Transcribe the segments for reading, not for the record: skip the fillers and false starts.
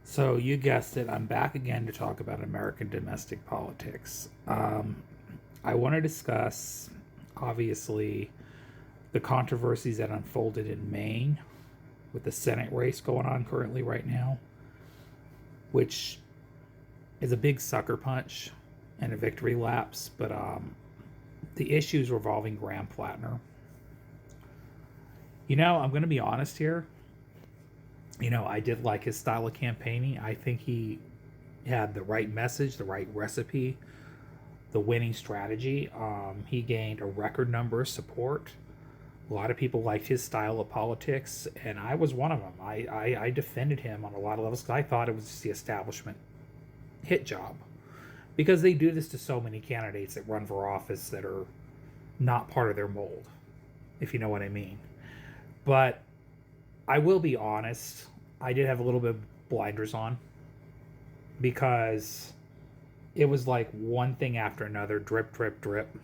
So you guessed it, I'm back again to talk about American domestic politics. I want to discuss, obviously, the controversies that unfolded in Maine with the Senate race going on currently right now, which is a big sucker punch and a victory lapse. But the issues revolving Graham Plattner. I'm going to be honest here. I did like his style of campaigning. I think he had the right message, the right recipe, the winning strategy. He gained a record number of support. A lot of people liked his style of politics, and I was one of them. I defended him on a lot of levels because I thought it was just the establishment hit job. Because they do this to so many candidates that run for office that are not part of their mold, if you know what I mean. But I will be honest, I did have a little bit of blinders on because it was like one thing after another, drip, drip, drip.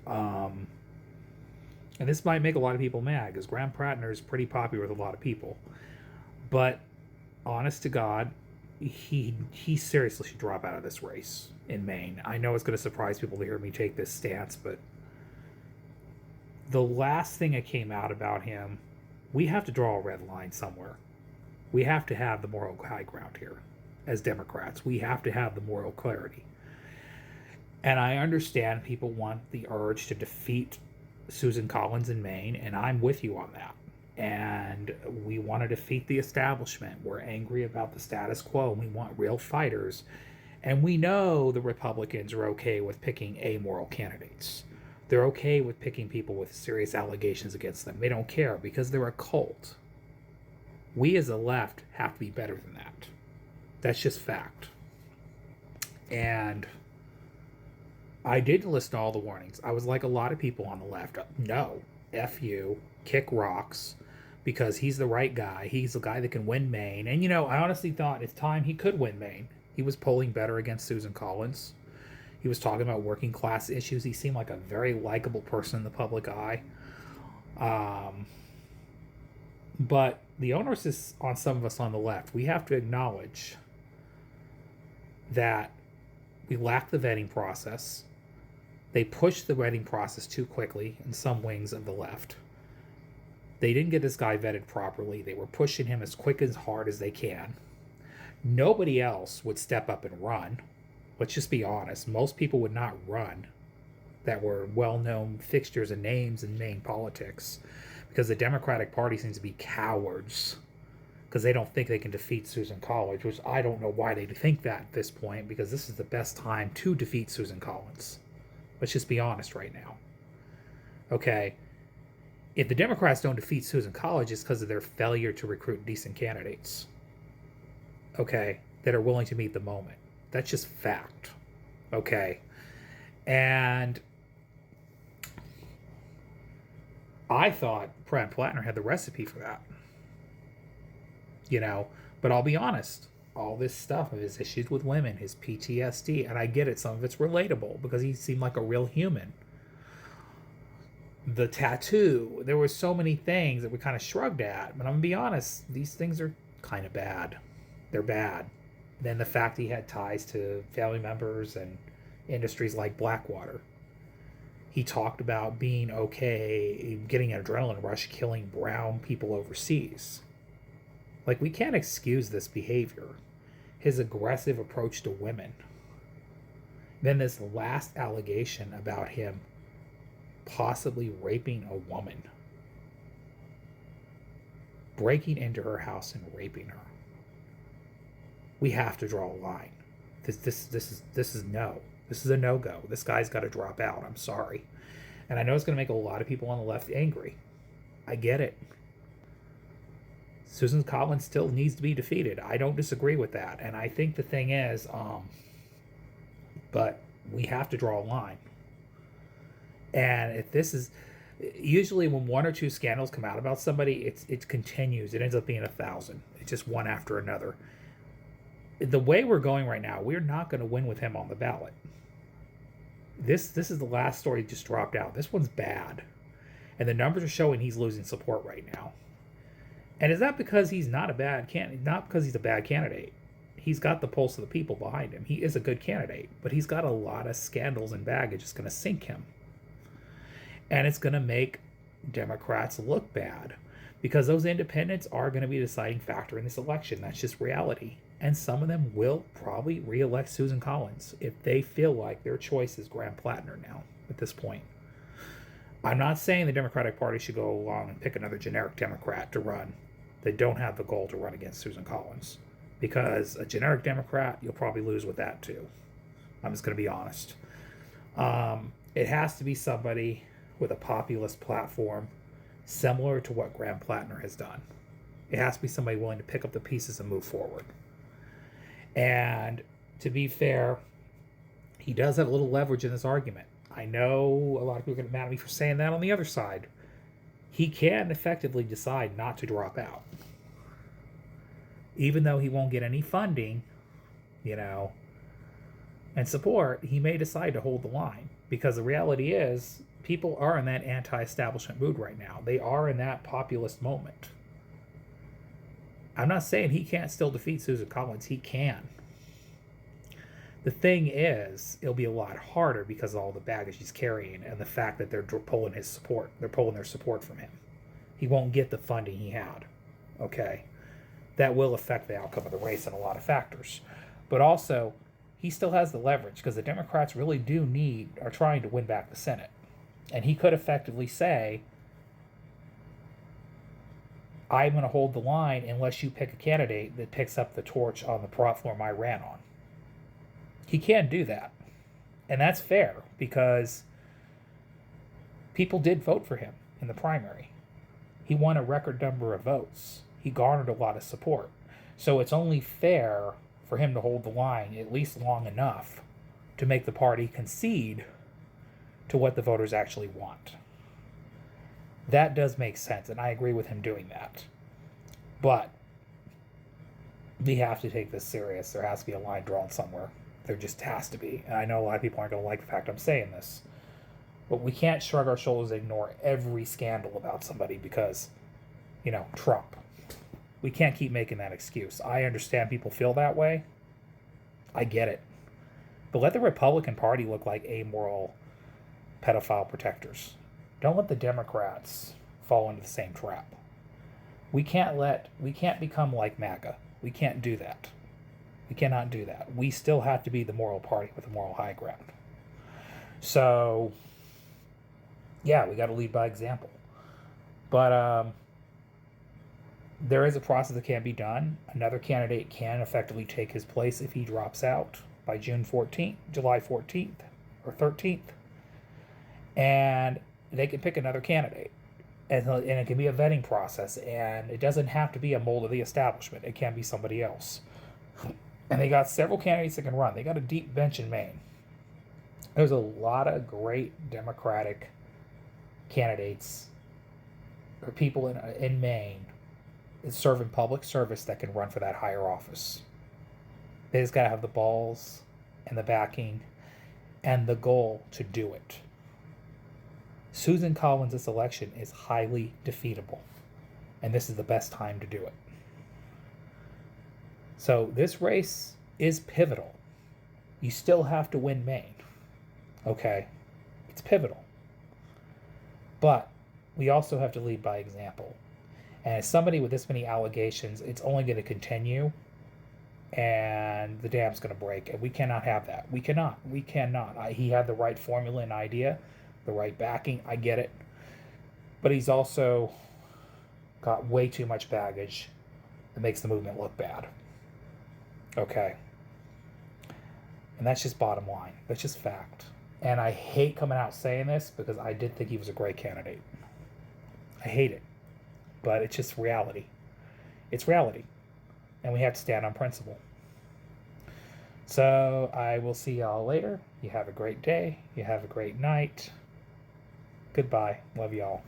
Um, and this might make a lot of people mad because Graham Prattner is pretty popular with a lot of people. But honest to God, he seriously should drop out of this race in Maine. I know it's going to surprise people to hear me take this stance, but the last thing that came out about him, we have to draw a red line somewhere. We have to have the moral high ground here as Democrats. We have to have the moral clarity. And I understand people want the urge to defeat Susan Collins in Maine, and I'm with you on that. And we want to defeat the establishment. We're angry about the status quo. We want real fighters. And we know the Republicans are okay with picking amoral candidates. They're okay with picking people with serious allegations against them. They don't care because they're a cult. We as the left have to be better than that. That's just fact. And I did listen to all the warnings. I was like a lot of people on the left. No, F you, kick rocks, because he's the right guy. He's the guy that can win Maine. And, I honestly thought it's time he could win Maine. He was polling better against Susan Collins. He was talking about working class issues. He seemed like a very likable person in the public eye. But the onus is on some of us on the left. We have to acknowledge that we lack the vetting process. They pushed the vetting process too quickly in some wings of the left. They didn't get this guy vetted properly. They were pushing him as quick as hard as they can. Nobody else would step up and run. Let's just be honest. Most people would not run that were well-known fixtures and names in Maine politics because the Democratic Party seems to be cowards because they don't think they can defeat Susan Collins, which I don't know why they think that at this point because this is the best time to defeat Susan Collins. Let's just be honest right now. Okay, if the Democrats don't defeat Susan Collins, it's because of their failure to recruit decent candidates, okay, that are willing to meet the moment. That's just fact, okay? And I thought Brad Plattner had the recipe for that, But I'll be honest, all this stuff of his issues with women, his PTSD, and I get it, some of it's relatable because he seemed like a real human. The tattoo, there were so many things that we kind of shrugged at, but I'm gonna be honest, these things are kind of bad. They're bad. And then the fact he had ties to family members and industries like Blackwater. He talked about being okay, getting an adrenaline rush, killing brown people overseas. Like, we can't excuse this behavior. His aggressive approach to women. Then this last allegation about him possibly raping a woman. Breaking into her house and raping her. We have to draw a line. This is no. This is a no-go. This guy's got to drop out. I'm sorry. And I know it's going to make a lot of people on the left angry. I get it. Susan Collins still needs to be defeated. I don't disagree with that. And I think the thing is, but we have to draw a line. And if this is, usually when one or two scandals come out about somebody, it continues. It ends up being 1,000. It's just one after another. The way we're going right now, we're not going to win with him on the ballot. This is the last story just dropped out. This one's bad. And the numbers are showing he's losing support right now. And it's not because he's not not because he's a bad candidate. He's got the pulse of the people behind him. He is a good candidate, but he's got a lot of scandals and baggage. It's going to sink him. And it's going to make Democrats look bad because those independents are going to be a deciding factor in this election. That's just reality. And some of them will probably reelect Susan Collins if they feel like their choice is Graham Plattner now at this point. I'm not saying the Democratic Party should go along and pick another generic Democrat to run. They don't have the goal to run against Susan Collins because a generic Democrat, you'll probably lose with that too. I'm just going to be honest. It has to be somebody with a populist platform similar to what Graham Plattner has done. It has to be somebody willing to pick up the pieces and move forward. And to be fair, he does have a little leverage in this argument. I know a lot of people are going to be mad at me for saying that on the other side. He can effectively decide not to drop out. Even though he won't get any funding, and support, he may decide to hold the line. Because the reality is, people are in that anti-establishment mood right now. They are in that populist moment. I'm not saying he can't still defeat Susan Collins. He can. The thing is, it'll be a lot harder because of all the baggage he's carrying and the fact that they're pulling his support. They're pulling their support from him. He won't get the funding he had. Okay? That will affect the outcome of the race in a lot of factors. But also, he still has the leverage because the Democrats really are trying to win back the Senate. And he could effectively say, I'm going to hold the line unless you pick a candidate that picks up the torch on the platform I ran on. He can do that. And that's fair because people did vote for him in the primary. He won a record number of votes. He garnered a lot of support. So it's only fair for him to hold the line at least long enough to make the party concede to what the voters actually want. That does make sense, and I agree with him doing that. But we have to take this serious. There has to be a line drawn somewhere. There just has to be. And I know a lot of people aren't going to like the fact I'm saying this. But we can't shrug our shoulders and ignore every scandal about somebody because, Trump. We can't keep making that excuse. I understand people feel that way. I get it. But let the Republican Party look like amoral pedophile protectors. Don't let the Democrats fall into the same trap. We can't become like MAGA. We can't do that. We cannot do that. We still have to be the moral party with a moral high ground. So, yeah, we got to lead by example. But there is a process that can be done. Another candidate can effectively take his place if he drops out by July 14th or 13th. And they can pick another candidate. And it can be a vetting process. And it doesn't have to be a mold of the establishment. It can be somebody else. And they got several candidates that can run. They got a deep bench in Maine. There's a lot of great Democratic candidates or people in Maine that serve in public service that can run for that higher office. They just got to have the balls and the backing and the goal to do it. Susan Collins' this election is highly defeatable. And this is the best time to do it. So this race is pivotal. You still have to win Maine. Okay? It's pivotal. But we also have to lead by example. And as somebody with this many allegations, it's only going to continue. And the dam's going to break. And we cannot have that. We cannot. He had the right formula and idea, the right backing. I get it. But he's also got way too much baggage that makes the movement look bad. Okay. And that's just bottom line. That's just fact. And I hate coming out saying this because I did think he was a great candidate. I hate it. But it's just reality. It's reality. And we have to stand on principle. So I will see y'all later. You have a great day. You have a great night. Goodbye. Love y'all.